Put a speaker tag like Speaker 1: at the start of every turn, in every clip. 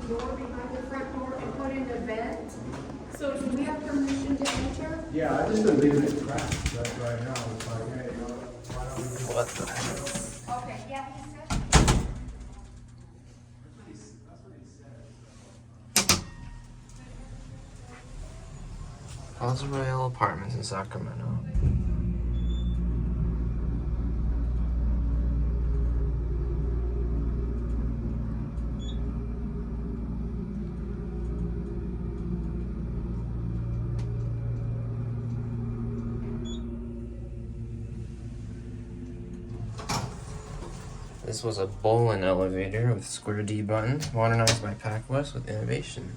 Speaker 1: door behind the front door and put in a vent. So do we have permission to enter?
Speaker 2: Yeah, I just been leaving it cracked right now. It's like, hey, you know, why don't we just...
Speaker 3: What the heck?
Speaker 1: Okay, yeah, he said.
Speaker 3: Plaza Royale Apartments in Sacramento. This was a Bolin elevator with square D buttons, modernized by Pac West with innovation.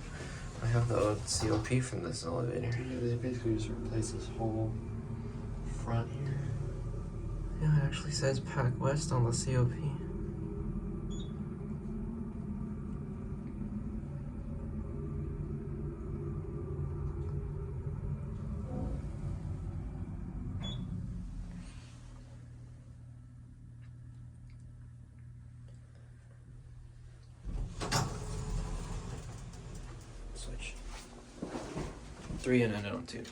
Speaker 3: I have the COP from this elevator.
Speaker 4: Yeah, they basically just replaced this whole front here.
Speaker 3: Yeah, it actually says Pac West on the COP. Switch. 3 and an N on 2.